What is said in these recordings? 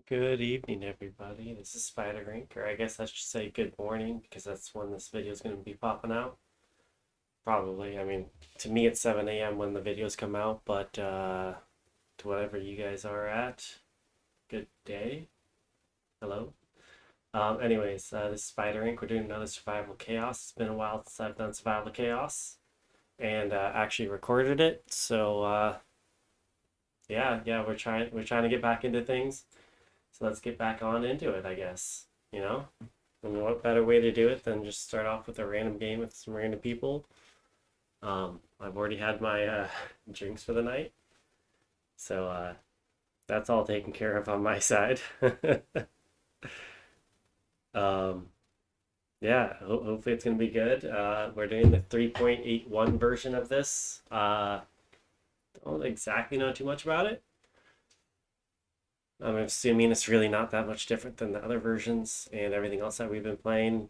Good evening, everybody. This is SpiderInc, or I guess I should say good morning because that's when this video is going to be popping out. Probably. I mean, to me it's 7 a.m. when the videos come out, but to whatever you guys are at, good day. Hello. This is SpiderInc. We're doing another Survival Chaos. It's been a while since I've done Survival Chaos and actually recorded it. So we're trying to get back into things. So let's get back on into it, I guess. You know? I mean, what better way to do it than just start off with a random game with some random people? I've already had my drinks for the night, so that's all taken care of on my side. um, hopefully it's gonna be good. We're doing the 3.81 version of this. Don't exactly know too much about it. I'm assuming it's really not that much different than the other versions and everything else that we've been playing.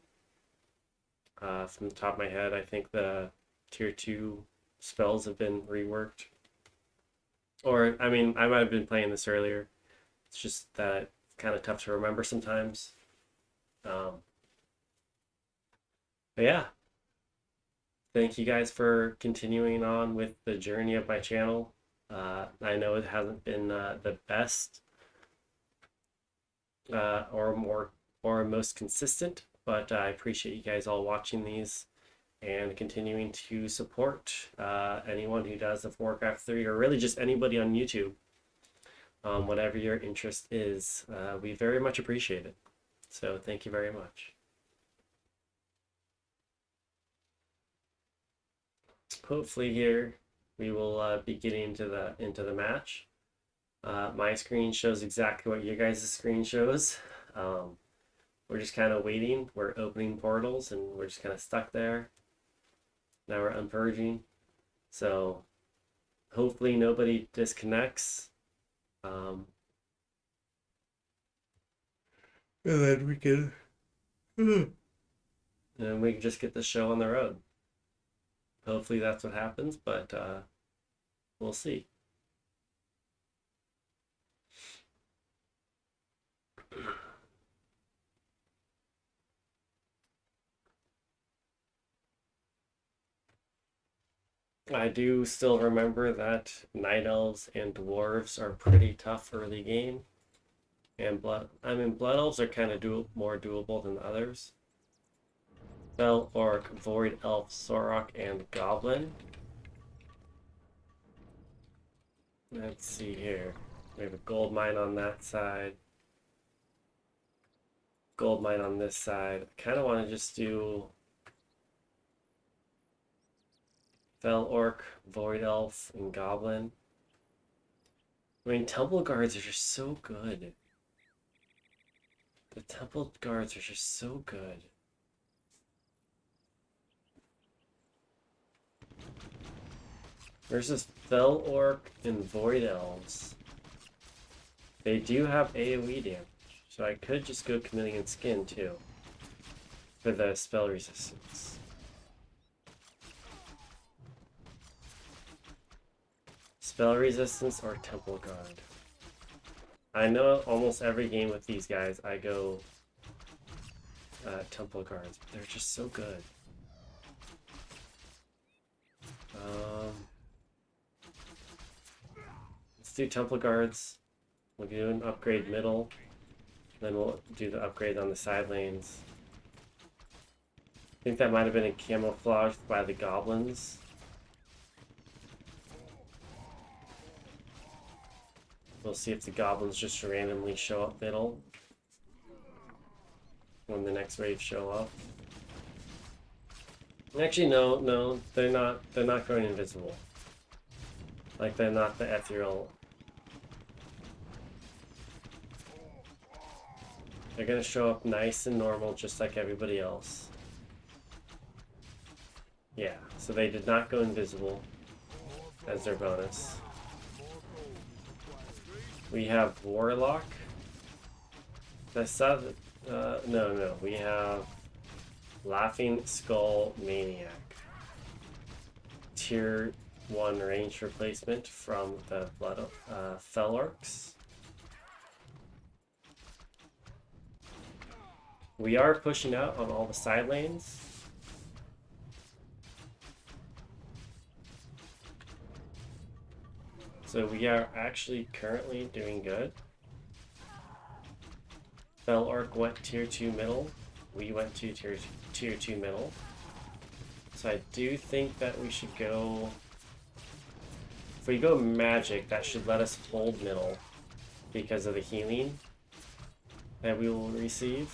From the top of my head, I think the tier 2 spells have been reworked. Or, I mean, I might have been playing this earlier. It's just that it's kind of tough to remember sometimes. Um, but yeah, thank you guys for continuing on with the journey of my channel. I know it hasn't been the best or most consistent, but I appreciate you guys all watching these and continuing to support anyone who does the Warcraft 3 or really just anybody on YouTube. Whatever your interest is, we very much appreciate it. So thank you very much. Hopefully here we will be getting into the match. My screen shows exactly what your guys' screen shows. We're just kind of waiting. We're opening portals and we're just kind of stuck there. Now we're unpurging. So hopefully nobody disconnects. And then we can and we can just get the show on the road. Hopefully that's what happens, but we'll see. I do still remember that night elves and dwarves are pretty tough early game, and blood elves are kind of more doable than others. Fel orc, void elf, sorok, and goblin. Let's see here. We have a gold mine on that side. Gold mine on this side. I kind of want to just do Fel orc, void elf, and goblin. I mean, temple guards are just so good. The temple guards are just so good. Versus Fel orc and void elves. They do have AoE damage, so I could just go Chameleon Skin too for the spell resistance. Spell resistance or temple guard. I know almost every game with these guys I go temple guards, but they're just so good. Let's do temple guards. We'll do an upgrade middle, then we'll do the upgrade on the side lanes. I think that might have been camouflaged by the goblins. We'll see if the goblins just randomly show up middle when the next wave show up. Actually, no, they're not going invisible. Like, they're not the ethereal. They're gonna show up nice and normal, just like everybody else. Yeah, so they did not go invisible as their bonus. We have Warlock. No. We have Laughing Skull Maniac. Tier 1 range replacement from the Fel Orcs. We are pushing out on all the side lanes. So we are actually currently doing good. Fell Arc went tier 2 middle. We went to tier 2 middle. So I do think that we should go... If we go magic, that should let us hold middle because of the healing that we will receive.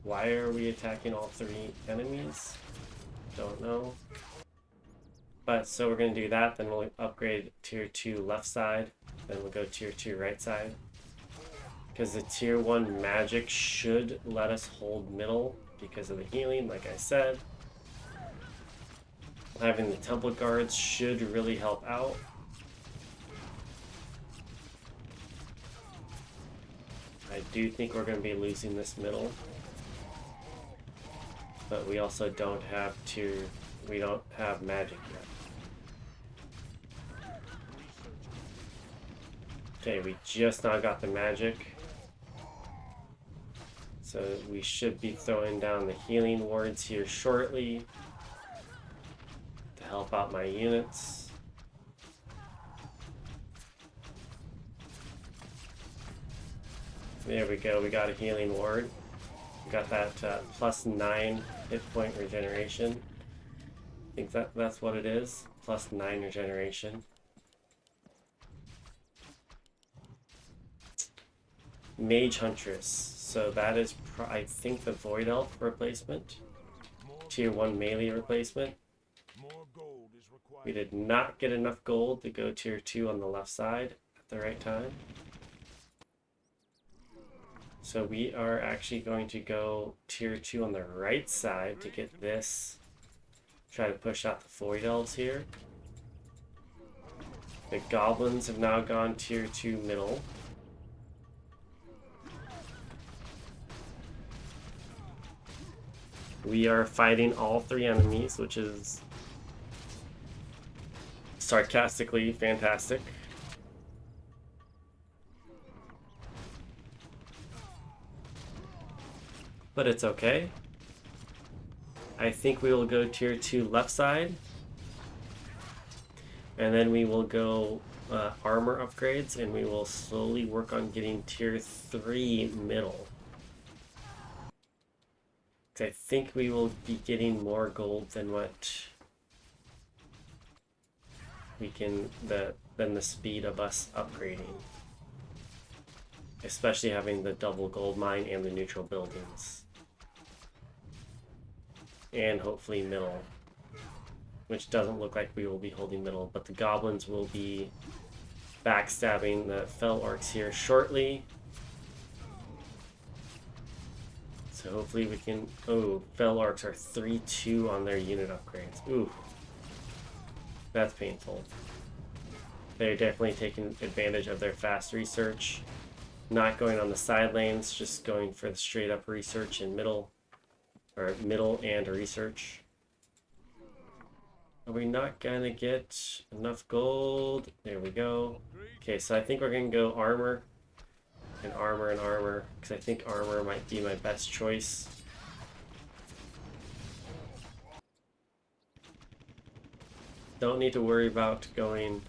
Why are we attacking all 3 enemies? Don't know. But so we're going to do that, then we'll upgrade tier 2 left side, then we'll go tier 2 right side. Because the tier 1 magic should let us hold middle because of the healing, like I said. Having the temple guards should really help out. I do think we're going to be losing this middle. But we also don't have we don't have magic yet. Okay, we just now got the magic. So we should be throwing down the healing wards here shortly to help out my units. There we go, we got a healing ward. We got that +9 hit point regeneration. I think that's what it is, +9 regeneration. Mage Huntress, so that is I think the Void Elf replacement, tier 1 melee replacement. We did not get enough gold to go tier 2 on the left side at the right time. So we are actually going to go tier 2 on the right side to get this. Try to push out the Void Elves here. The Goblins have now gone tier 2 middle. We are fighting all 3 enemies, which is sarcastically fantastic. But it's okay. I think we will go tier 2 left side. And then we will go armor upgrades, and we will slowly work on getting tier 3 middle. I think we will be getting more gold than what we can, than the speed of us upgrading. Especially having the double gold mine and the neutral buildings. And hopefully middle. Which doesn't look like we will be holding middle, but the goblins will be backstabbing the fell orcs here shortly. So hopefully we can... Oh, fell orcs are 3-2 on their unit upgrades. Ooh. That's painful. They're definitely taking advantage of their fast research. Not going on the side lanes, just going for the straight up research in middle. Or middle and research. Are we not gonna get enough gold? There we go. Okay, so I think we're gonna go armor. And armor, because I think armor might be my best choice. Don't need to worry about going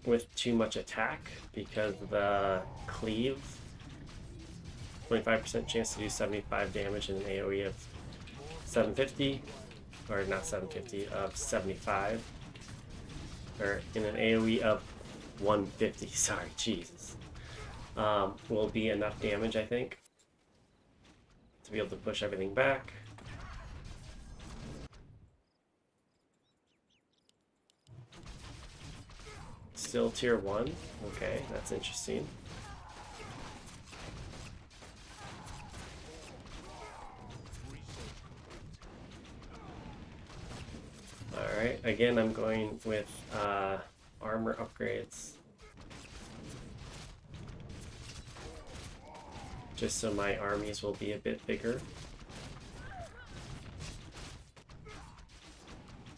with too much attack, because the cleave, 25% chance to do 75 damage in an AoE of 750, or not 750, of 75. Or in an AoE of 150, sorry, Jesus, will be enough damage, I think, to be able to push everything back. Still tier 1, okay, that's interesting. Alright, again I'm going with armor upgrades. Just so my armies will be a bit bigger.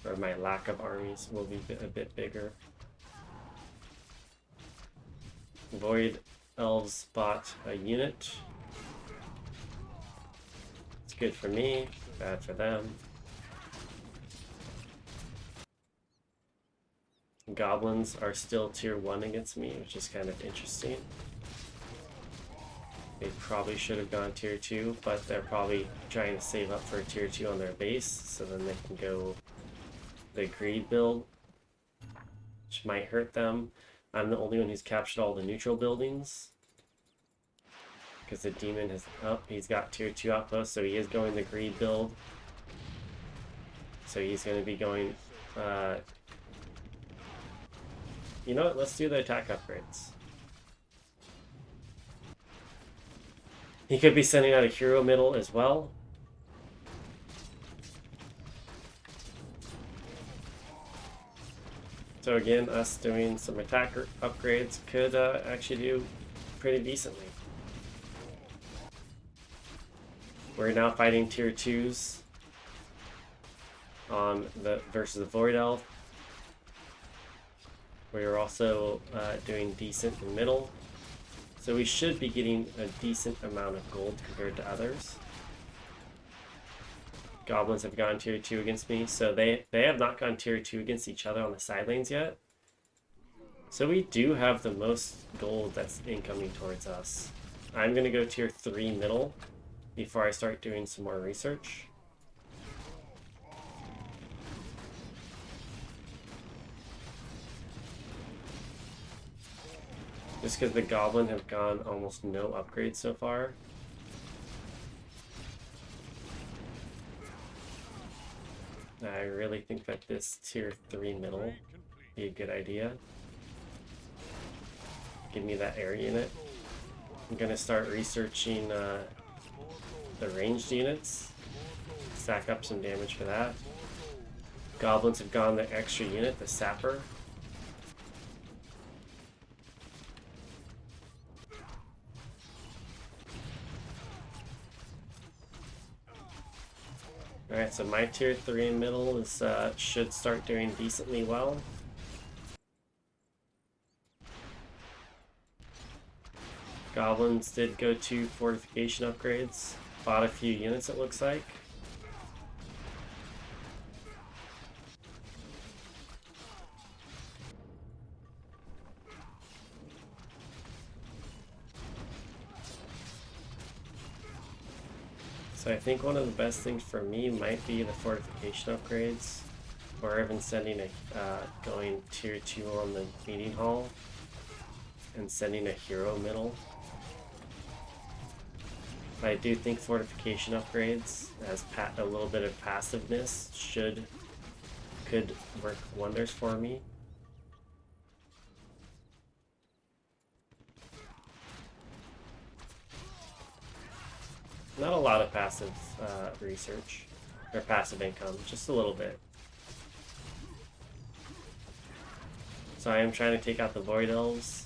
Or my lack of armies will be a bit bigger. Void Elves bought a unit. It's good for me, bad for them. Goblins are still tier 1 against me, which is kind of interesting. They probably should have gone tier 2, but they're probably trying to save up for a tier 2 on their base, so then they can go the greed build, which might hurt them. I'm the only one who's captured all the neutral buildings, because the demon has he's got tier 2 outposts, so he is going the greed build. So he's going to be going you know what, let's do the attack upgrades. He could be sending out a hero middle as well. So again, us doing some attacker upgrades could actually do pretty decently. We're now fighting tier 2s on the versus the Void Elf. We're also doing decent in middle. So we should be getting a decent amount of gold compared to others. Goblins have gone tier 2 against me, so they have not gone tier 2 against each other on the side lanes yet. So we do have the most gold that's incoming towards us. I'm going to go tier 3 middle before I start doing some more research. Just because the Goblin have gone almost no upgrades so far. I really think that this tier 3 middle would be a good idea. Give me that air unit. I'm going to start researching the ranged units. Stack up some damage for that. Goblins have gone the extra unit, the Sapper. Alright, so my tier 3 middle is should start doing decently well. Goblins did go to fortification upgrades. Bought a few units, it looks like. So I think one of the best things for me might be the fortification upgrades, or even sending a going tier 2 on the meeting hall and sending a hero middle. I do think fortification upgrades as a little bit of passiveness could work wonders for me. Not a lot of passive research, or passive income, just a little bit. So I am trying to take out the Void Elves.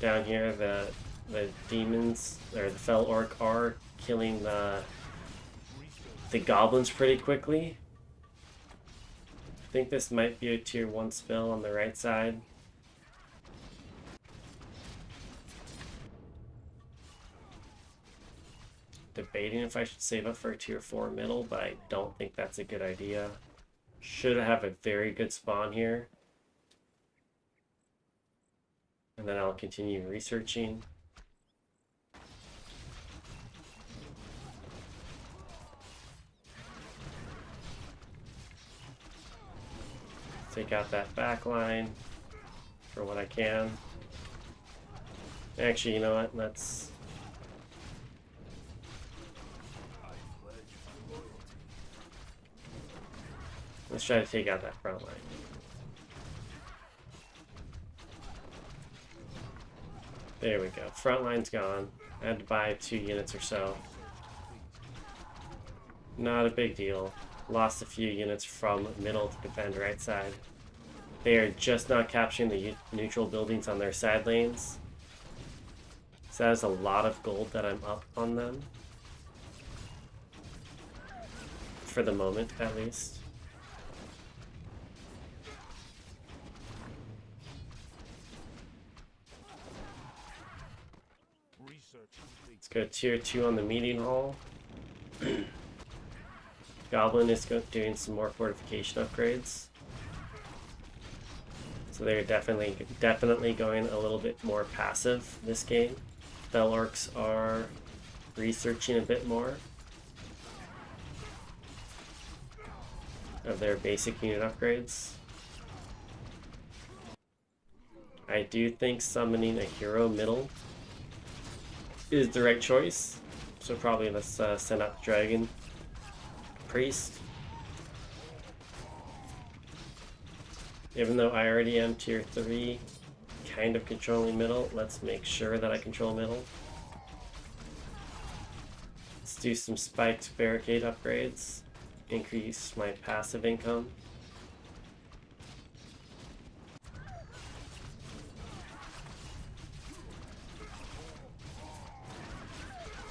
Down here, the demons, or the Fel Orc, are killing the Goblins pretty quickly. I think this might be a tier 1 spell on the right side. Debating if I should save up for a tier 4 middle, but I don't think that's a good idea. Should have a very good spawn here. And then I'll continue researching. Take out that back line for what I can. Actually, you know what? Let's try to take out that front line. There we go. Front line's gone. I had to buy 2 units or so. Not a big deal. Lost a few units from middle to defend right side. They are just not capturing the neutral buildings on their side lanes. So that is a lot of gold that I'm up on them. For the moment, at least. Let's go tier 2 on the meeting hall. Goblin is doing some more fortification upgrades. So they're definitely going a little bit more passive this game. Fel Orcs are researching a bit more of their basic unit upgrades. I do think summoning a hero middle is the right choice. So probably let's send out the Dragon Priest. Even though I already am tier 3, kind of controlling middle, let's make sure that I control middle. Let's do some spiked barricade upgrades, increase my passive income.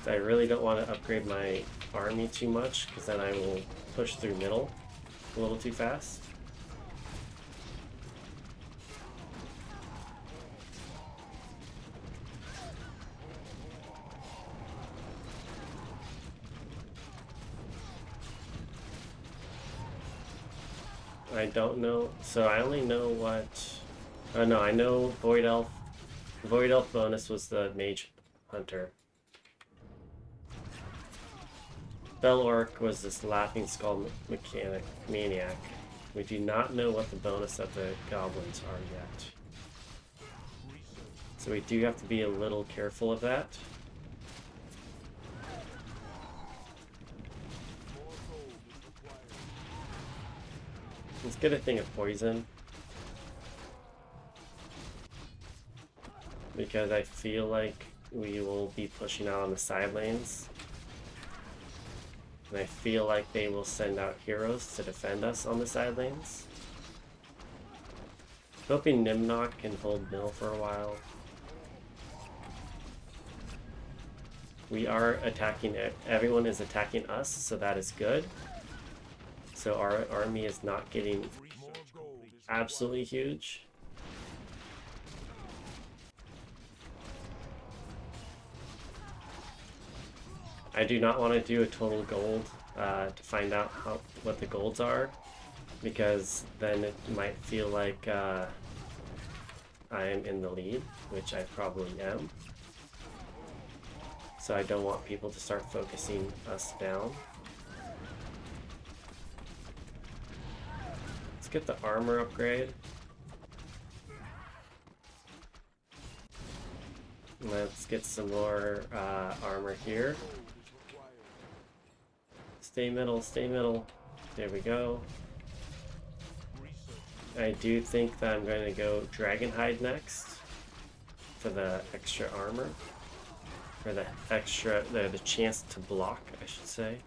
I really don't want to upgrade my army too much, because then I will push through middle a little too fast. I don't know, so I only know what... Oh no, I know Void Elf. The Void Elf bonus was the Mage Hunter. Fel Orc was this Laughing Skull Maniac. We do not know what the bonus of the goblins are yet. So we do have to be a little careful of that. Let's get a thing of poison. Because I feel like we will be pushing out on the side lanes. And I feel like they will send out heroes to defend us on the side lanes. Hoping Nimnock can hold middle for a while. We are attacking, everyone is attacking us, so that is good. So our army is not getting absolutely huge. I do not want to do a total gold to find out what the golds are, because then it might feel like I am in the lead, which I probably am. So I don't want people to start focusing us down. Let's get the armor upgrade. Let's get some more armor here. Stay middle, stay middle. There we go. I do think that I'm going to go Dragonhide next for the extra armor. For the extra, the chance to block, I should say.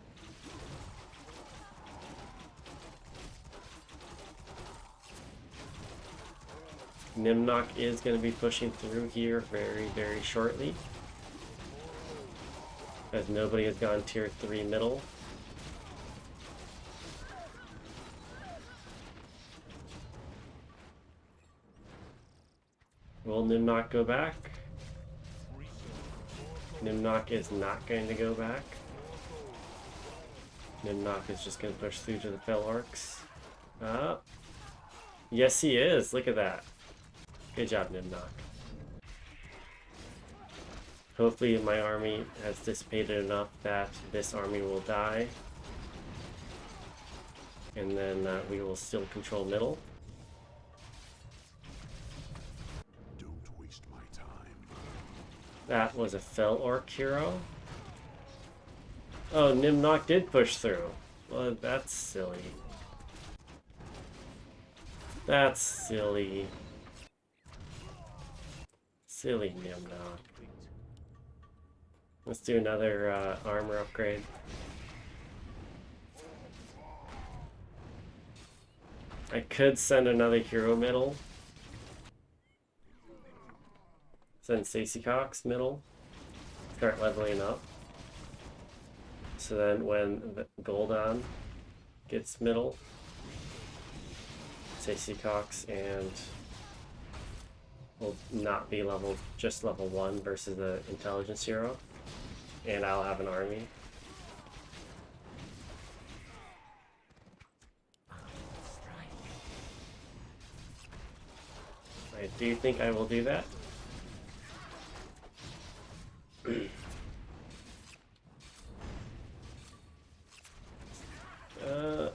Nimnock is going to be pushing through here very, very shortly, as nobody has gone tier 3 middle. Will Nimnock go back? Nimnock is not going to go back. Nimnock is just going to push through to the Fel Orcs. Yes, he is. Look at that. Good job, Nimnock. Hopefully my army has dissipated enough that this army will die. And then we will still control middle. Don't waste my time. That was a Fel Orc hero. Oh, Nimnock did push through. Well, that's silly. That's silly. Silly Nimnock. Let's do another armor upgrade. I could send another hero middle. Send Stacey Cox middle. Start leveling up. So then when the Goldon gets middle, Stacey Cox and will not be just level 1 versus the intelligence hero. And I'll have an army. I do think I will do that.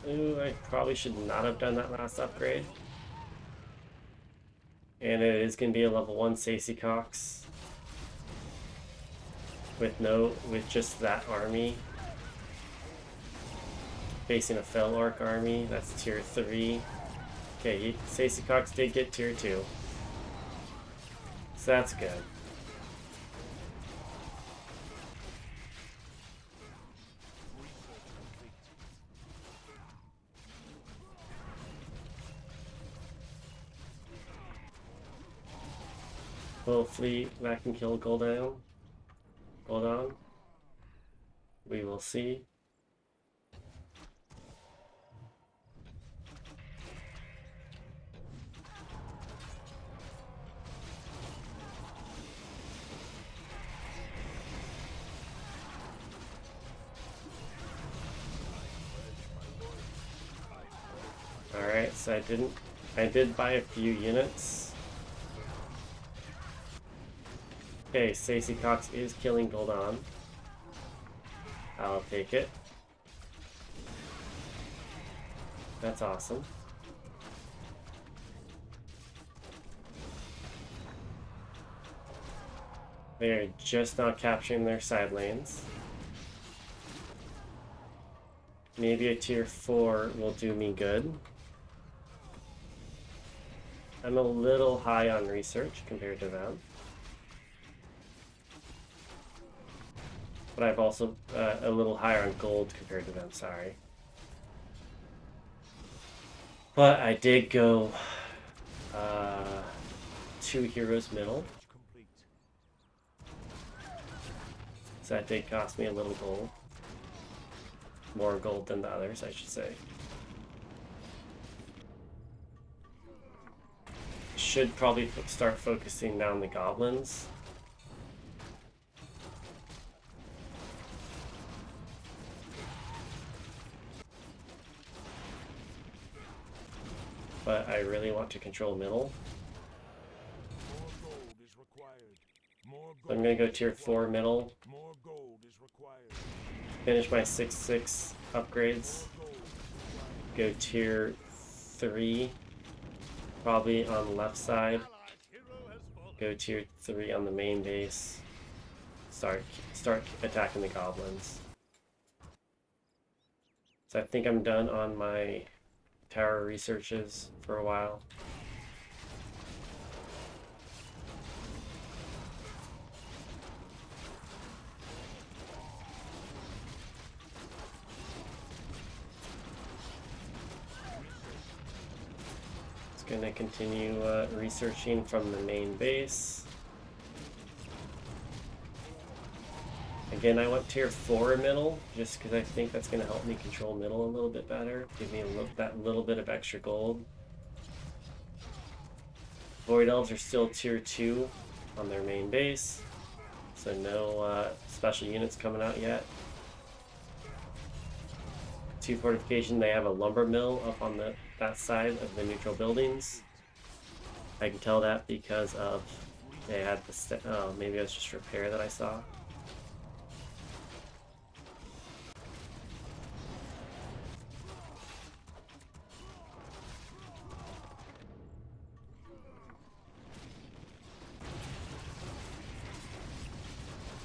Ooh, I probably should not have done that last upgrade. And it is going to be a level 1 Stacey Cox. With just that army. Facing a Fell Orc army, that's tier 3. Okay, Stacey Cox did get tier 2. So that's good. Hopefully that can kill Gul'dan. We will see. Alright, so I did buy a few units. Okay, Stacey Cox is killing Gul'dan. I'll take it. That's awesome. They're just not capturing their side lanes. Maybe a tier 4 will do me good. I'm a little high on research compared to them. But I've also a little higher on gold compared to them, sorry. But I did go 2 heroes middle. So that did cost me a little gold. More gold than the others, I should say. Should probably start focusing down the goblins. But I really want to control middle. So I'm going to go tier 4 middle. Finish my 6/6 upgrades. Go tier 3. Probably on the left side. Go tier 3 on the main base. Start attacking the goblins. So I think I'm done on my tower researches for a while. Just gonna continue researching from the main base. Again, I went tier 4 middle, just because I think that's going to help me control middle a little bit better. Give me that little bit of extra gold. Void Elves are still tier 2 on their main base, so no special units coming out yet. 2 fortification, they have a lumber mill up on that side of the neutral buildings. I can tell that because of they had the maybe it was just repair that I saw.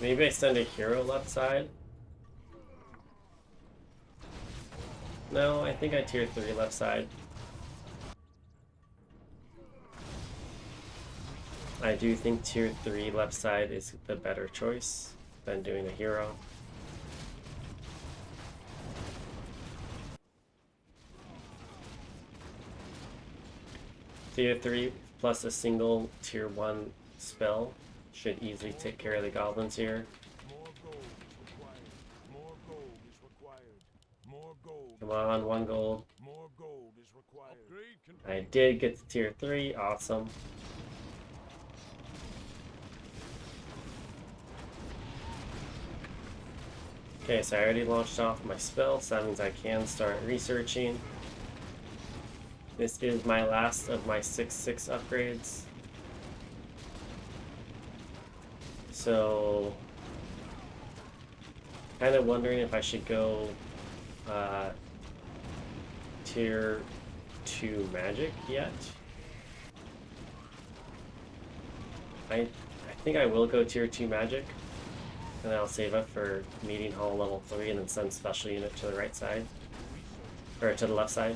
Maybe I send a hero left side. No, I think I tier 3 left side. I do think tier 3 left side is the better choice than doing a hero. Tier 3 plus a single tier 1 spell should easily take care of the goblins here. Come on, 1 gold. I did get to tier 3, awesome. Okay, so I already launched off my spell, so that means I can start researching. This is my last of my 6/6 upgrades. So, kind of wondering if I should go tier 2 magic yet. I think I will go tier 2 magic, and then I'll save up for meeting hall level 3 and then send special unit to the right side, or to the left side.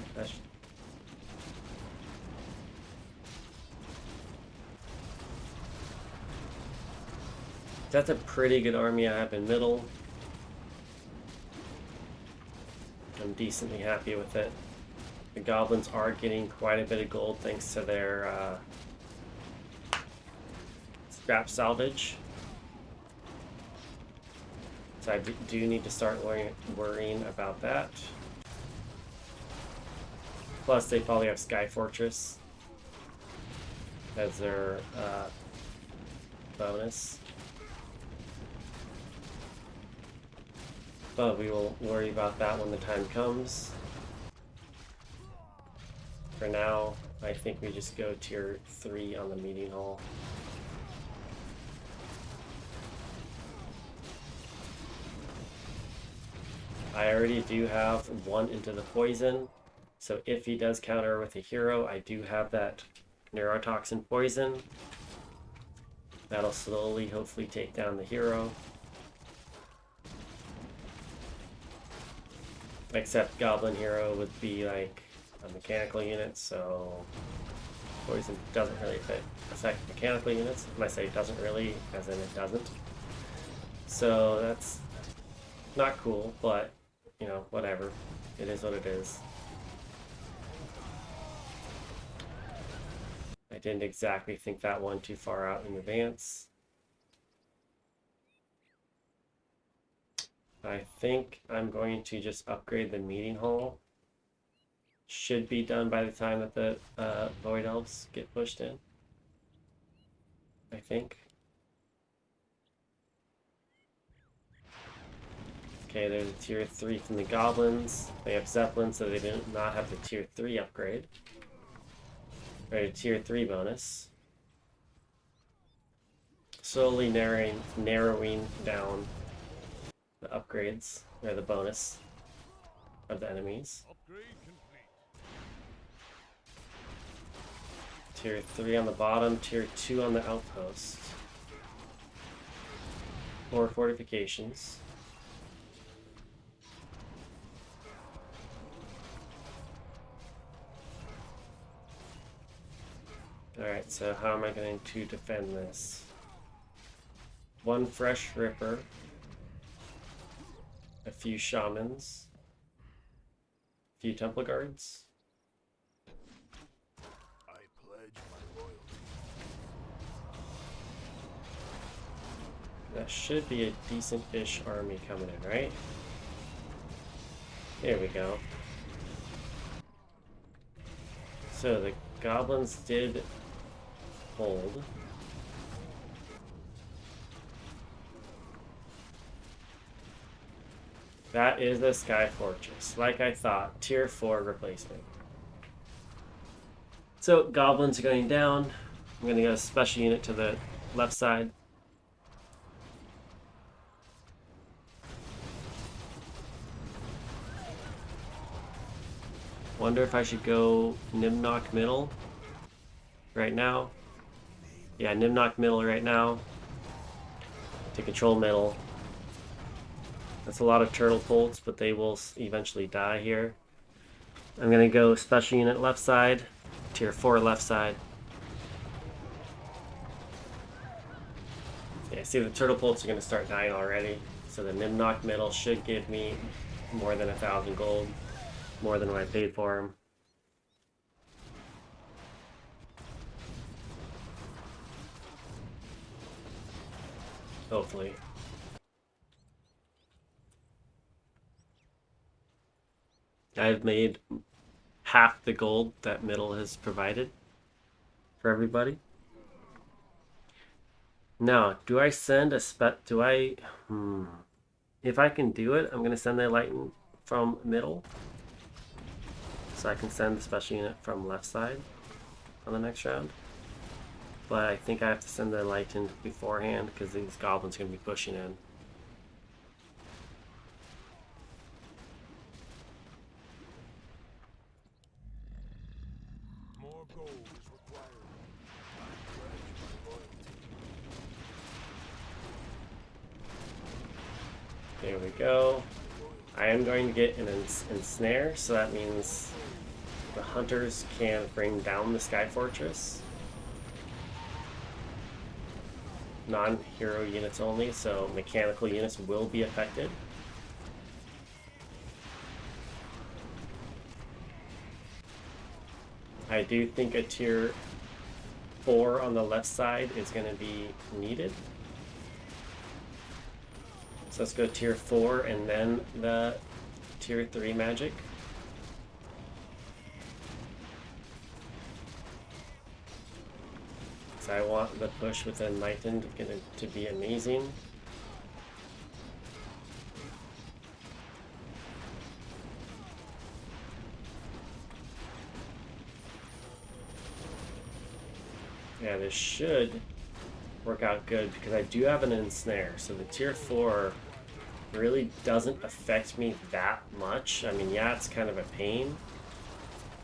That's a pretty good army I have in middle. I'm decently happy with it. The goblins are getting quite a bit of gold thanks to their scrap salvage. So I do need to start worrying about that. Plus, they probably have Sky Fortress as their bonus. But we will worry about that when the time comes. For now, I think we just go tier 3 on the meeting hall. I already do have 1 into the poison, so if he does counter with a hero, I do have that neurotoxin poison. That'll slowly, hopefully, take down the hero. Except Goblin Hero would be like a mechanical unit, so poison doesn't really affect mechanical units. When I say doesn't really, as in it doesn't. So that's not cool, but you know, whatever. It is what it is. I didn't exactly think that one too far out in advance. I think I'm going to just upgrade the meeting hall. Should be done by the time that the Void Elves get pushed in. I think. Okay, there's a tier 3 from the Goblins. They have Zeppelin, so they do not have the tier 3 upgrade. Or a tier 3 bonus. Slowly narrowing down the upgrades, or the bonus of the enemies. Tier 3 on the bottom, tier 2 on the outpost. 4 fortifications. Alright, so how am I going to defend this? 1 fresh Ripper. A few Shamans. A few Temple Guards. I pledge my loyalty. That should be a decent-ish army coming in, right? There we go. So the Goblins did hold. That is the Sky Fortress, like I thought, tier 4 replacement. So Goblins are going down. I'm going to go a special unit to the left side. Wonder if I should go Nimnock middle right now. Yeah, Nimnock middle right now to control middle. That's a lot of turtle bolts, but they will eventually die here. I'm going to go special unit left side, tier 4 left side. Yeah, see the turtle bolts are going to start dying already. So the Nimnock middle should give me more than 1,000 gold. More than what I paid for them. Hopefully. I've made half the gold that middle has provided for everybody. Now, do I send a do I If I can do it, I'm going to send the Lighten from middle. So I can send the special unit from left side on the next round. But I think I have to send the Lighten beforehand because these goblins are going to be pushing in. More gold is required. I pledge my loyalty. There we go. I am going to get an ensnare, so that means the hunters can bring down the Sky Fortress. Non-hero units only, so mechanical units will be affected. I do think a tier 4 on the left side is going to be needed. So let's go tier 4 and then the tier 3 magic. So I want the push with Enlightened to be amazing. Yeah, this should work out good because I do have an ensnare. So the tier 4 really doesn't affect me that much. I mean, yeah, it's kind of a pain,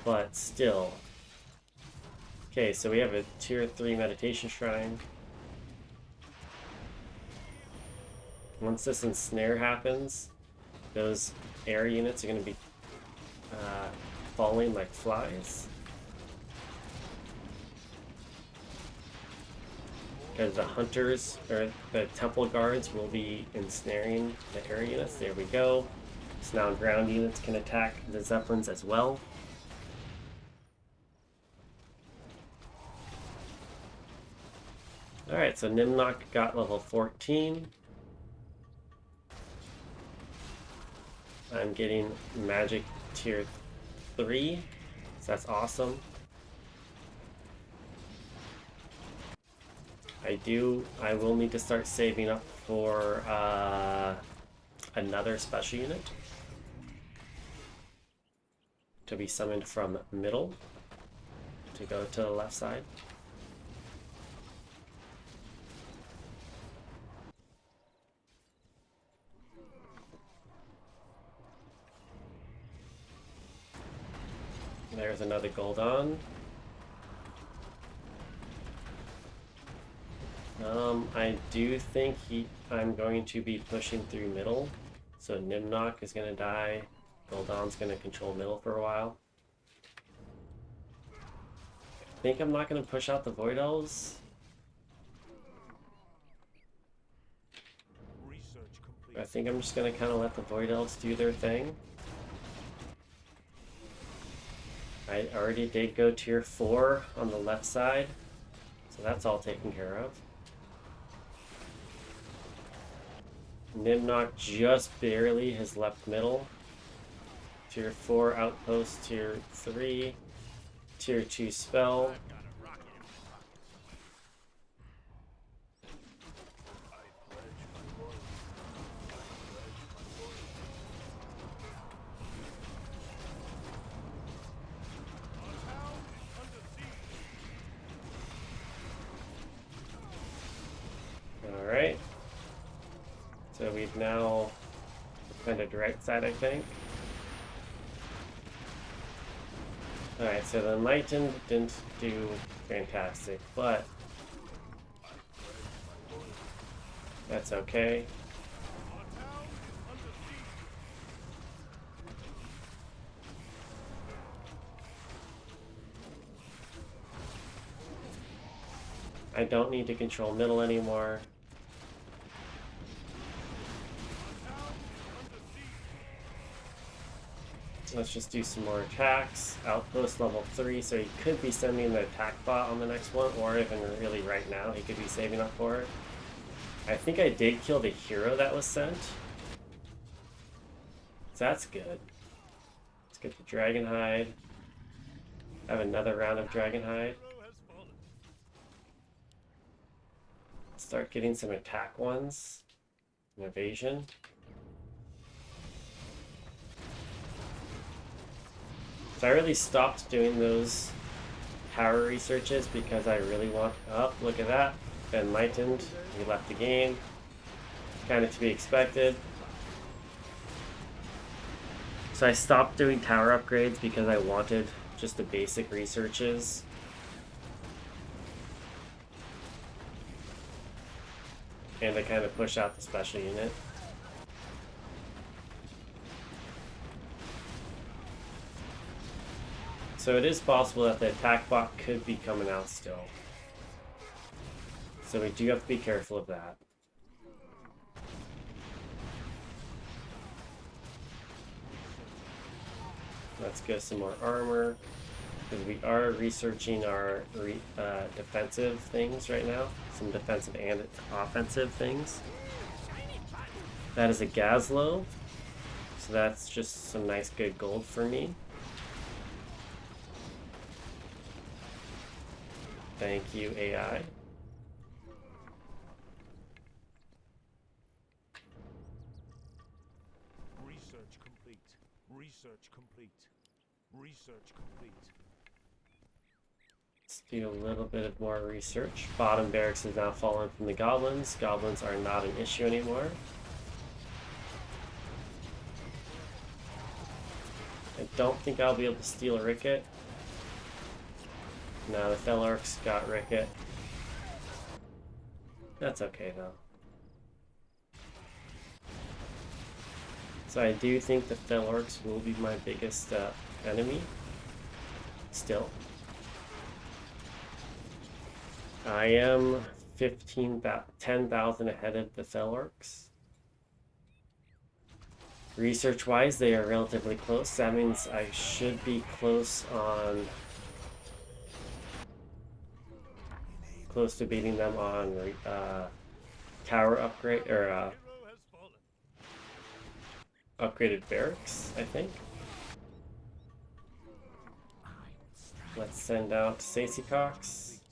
but still. Okay, so we have a tier 3 meditation shrine. Once this ensnare happens, those air units are going to be falling like flies. Because the hunters, or the temple guards, will be ensnaring the air units. There we go. So now ground units can attack the zeppelins as well. Alright, so Nimnok got level 14. I'm getting magic tier 3, so that's awesome. I will need to start saving up for another special unit to be summoned from middle to go to the left side. There's another Goldon. I do think I'm going to be pushing through middle. So Nimnok is going to die. Goldon's going to control middle for a while. I think I'm not going to push out the Void Elves. I think I'm just going to kind of let the Void Elves do their thing. I already did go tier 4 on the left side, so that's all taken care of. Nimnok just barely has left middle. Tier 4 outpost, tier 3, tier 2 spell. Alright. So we've now defended right side, I think. Alright, so the Enlightened didn't do fantastic, but that's okay. I don't need to control middle anymore. Let's just do some more attacks. Outpost level 3, so he could be sending the attack bot on the next one, or even really right now, he could be saving up for it. I think I did kill the hero that was sent. So that's good. Let's get the Dragon Hide. Have another round of Dragon Hide. Start getting some attack ones. An evasion. So I really stopped doing those power researches because I really want... Oh, look at that. Enlightened. He left the game. Kind of to be expected. So I stopped doing tower upgrades because I wanted just the basic researches. And to kind of push out the special unit. So it is possible that the attack bot could be coming out still. So we do have to be careful of that. Let's get some more armor, because we are researching our defensive things right now. Some defensive and offensive things. That is a Gazlo, so that's just some nice good gold for me. Thank you, AI. Research complete. Research complete. Research complete. Let's do a little bit of more research. Bottom barracks has now fallen from the goblins. Goblins are not an issue anymore. I don't think I'll be able to steal a Ricket. No, the Felorks got Ricket. That's okay though. So I do think the Felorks will be my biggest enemy. Still. I am 10,000 ahead of the Felorks. Research-wise, they are relatively close. That means I should be close to beating them on tower upgrade or upgraded barracks, I think. Let's send out Stacey Cox.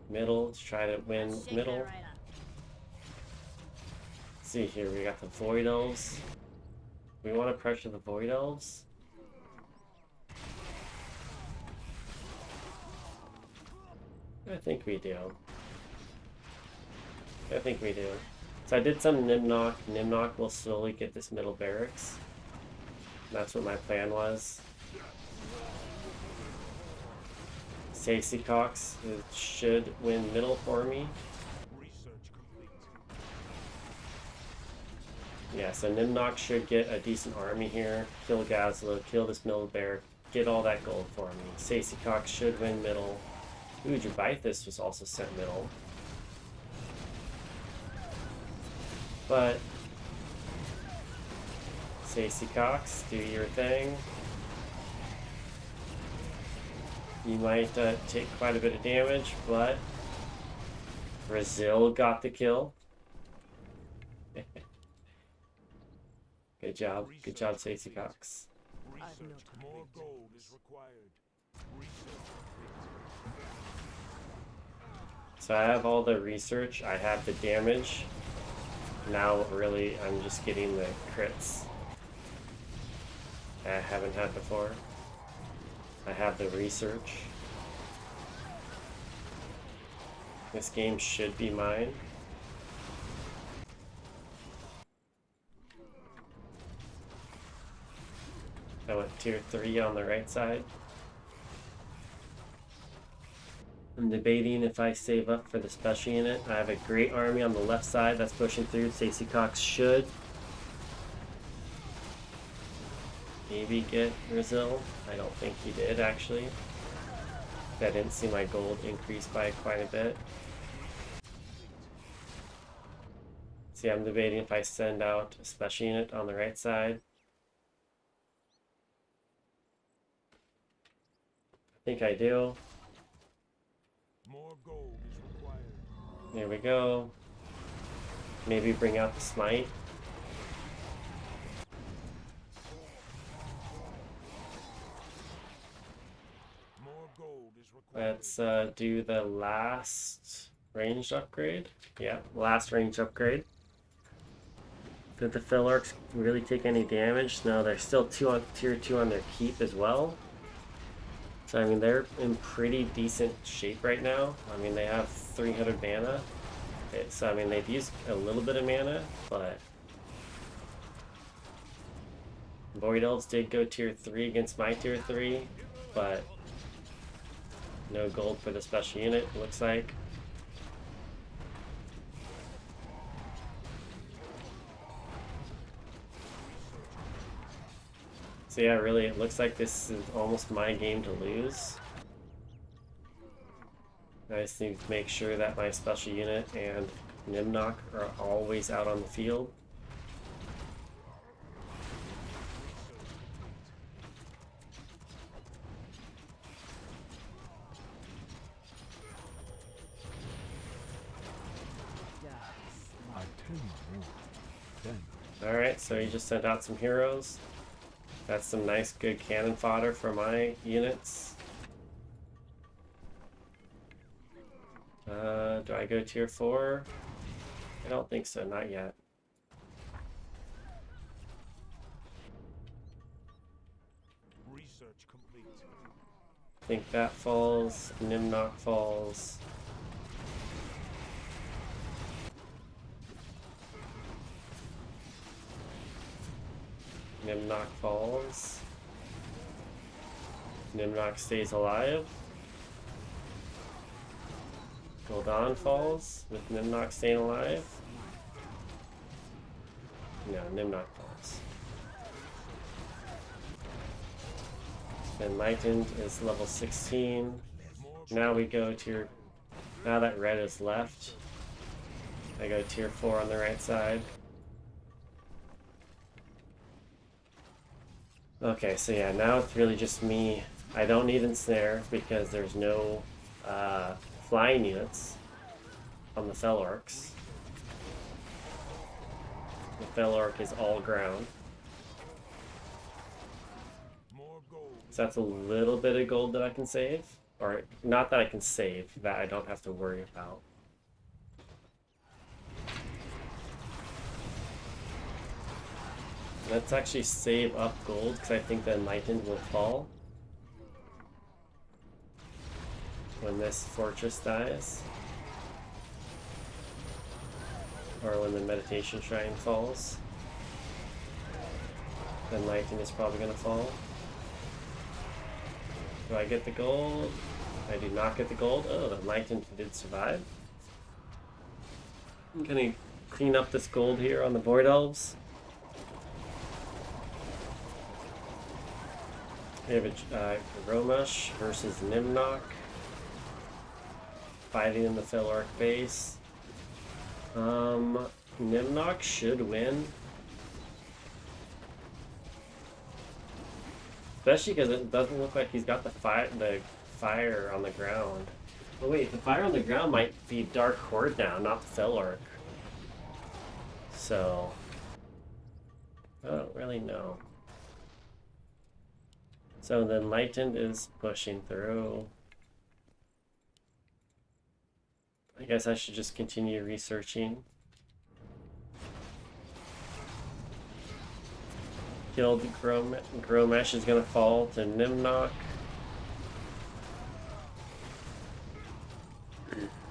Middle to try to win middle. Let's see here, we got the Void Elves. We want to pressure the Void Elves. I think we do. I think we do. So I did some Nimnock. Nimnock will slowly get this middle barracks. That's what my plan was. Stacey Cox should win middle for me. Yeah, so Nimnock should get a decent army here. Kill Gazlo, kill this middle barrack, get all that gold for me. Stacey Cox should win middle. Ooh, Jubithus was also sent middle. But Stacey Cox, do your thing. You might take quite a bit of damage, but Brazil got the kill. Good job, Stacey Cox. More gold is required. So I have all the research, I have the damage. Now really I'm just getting the crits I haven't had before. I have the research. This game should be mine. I went tier 3 on the right side. I'm debating if I save up for the special unit. I have a great army on the left side that's pushing through. Stacey Cox should maybe get Brazil. I don't think he did, actually. I didn't see my gold increase by quite a bit. See, I'm debating if I send out a special unit on the right side. I think I do. More gold is required. There we go. Maybe bring out the smite. More gold is required. Let's do the last ranged upgrade. Yeah, last ranged upgrade. Did the Felorks really take any damage? No, they're still tier 2 on their keep as well. So I mean, they're in pretty decent shape right now. I mean, they have 300 mana. So I mean, they've used a little bit of mana, but Void Elves did go tier 3 against my tier 3, but no gold for the special unit, it looks like. So yeah, really, it looks like this is almost my game to lose. I just need to make sure that my special unit and Nimnock are always out on the field. I tell you more. Then Alright, so he just sent out some heroes. That's some nice, good cannon fodder for my units. Do I go tier 4? I don't think so, not yet. research complete. I think that falls, Nimnock falls. Nimnock falls. Nimnock stays alive. Gul'dan falls with Nimnock staying alive. No, Nimnock falls. Enlightened is level 16. Now we go tier. Now that red is left, I go tier 4 on the right side. Okay, so yeah, now it's really just me. I don't need ensnare because there's no flying units on the Felorks. The Felork is all ground. More gold. So that's a little bit of gold that I can save. Or, not that I can save, that I don't have to worry about. Let's actually save up gold, because I think the Enlightened will fall when this fortress dies. Or when the meditation shrine falls. The Enlightened is probably going to fall. Do I get the gold? I do not get the gold. Oh, the Enlightened did survive. I'm going to clean up this gold here on the Void Elves. We have a Romush versus Nimnock fighting in the Felork base. Nimnock should win. Especially because it doesn't look like he's got the fire on the ground. Oh wait, the fire on the ground might be Dark Horde now, not the Felork. So I don't really know. So the Enlightened is pushing through. I guess I should just continue researching. Killed Gromesh is gonna fall to Nimnock.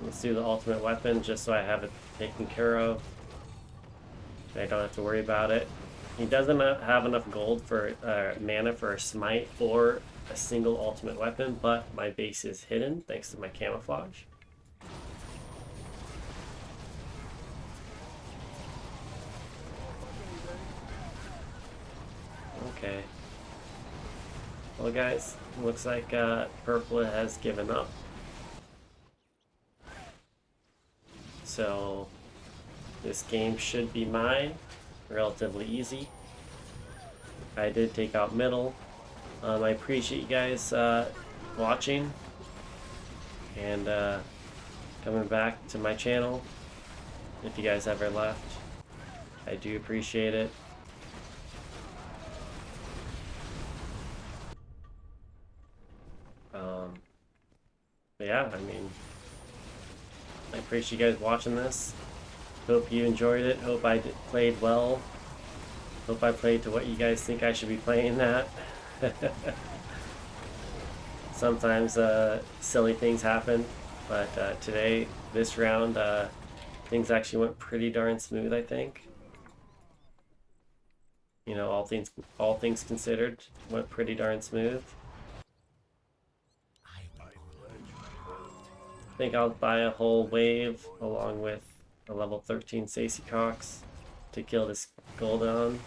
Let's do the ultimate weapon just so I have it taken care of. I don't have to worry about it. He doesn't have enough gold for mana for a smite or a single ultimate weapon, but my base is hidden thanks to my camouflage. Okay. Well guys, looks like Purple has given up. So this game should be mine. Relatively easy. I did take out middle. I appreciate you guys watching and coming back to my channel. If you guys ever left, I do appreciate it. But yeah, I mean, I appreciate you guys watching this. Hope you enjoyed it. Hope I played well. Hope I played to what you guys think I should be playing at. Sometimes silly things happen, but today, this round, things actually went pretty darn smooth, I think. You know, all things considered, went pretty darn smooth. I pledge loyalty. I think I'll buy a whole wave along with a level 13 Stacey Cox to kill this Goldon.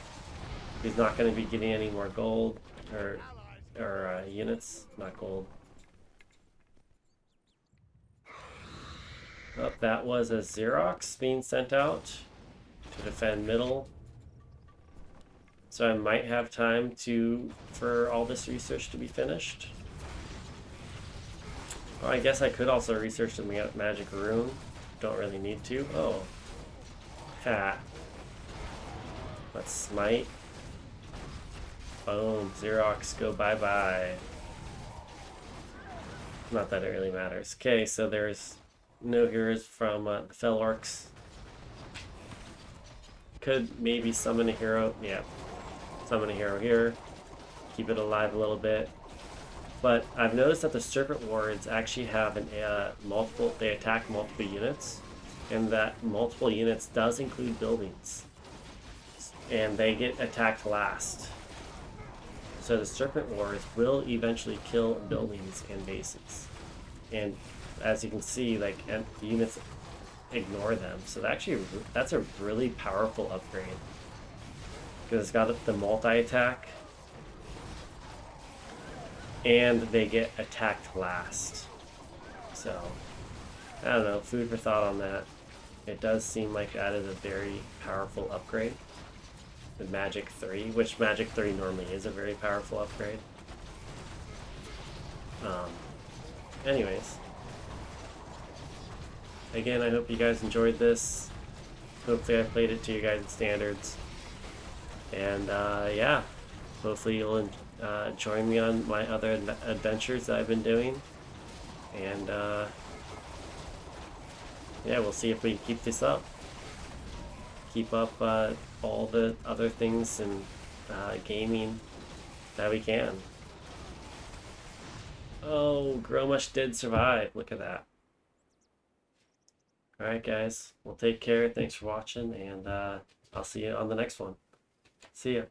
He's not going to be getting any more gold or units, not gold. Oh, that was a Xerox being sent out to defend middle. So I might have time for all this research to be finished. Well, I guess I could also research the magic room. Don't really need to. Oh. Ha. Let's smite. Boom. Xerox, go bye-bye. Not that it really matters. Okay, so there's no heroes from the Fell Orcs. Could maybe summon a hero. Yeah. Summon a hero here. Keep it alive a little bit. But I've noticed that the Serpent Wards actually have they attack multiple units, and that multiple units does include buildings, and they get attacked last. So the Serpent Wards will eventually kill buildings and bases, and as you can see, like units ignore them. So that's a really powerful upgrade because it's got the multi-attack. And they get attacked last. So, I don't know, food for thought on that. It does seem like that is a very powerful upgrade. The Magic 3, which Magic 3 normally is a very powerful upgrade. Anyways. Again, I hope you guys enjoyed this. Hopefully I played it to your guys' standards. And yeah, hopefully you'll join me on my other adventures that I've been doing, and yeah, we'll see if we can keep this up. Keep up all the other things in gaming that we can. Oh, Gromush did survive. Look at that. Alright guys, well take care, thanks for watching, and I'll see you on the next one. See ya.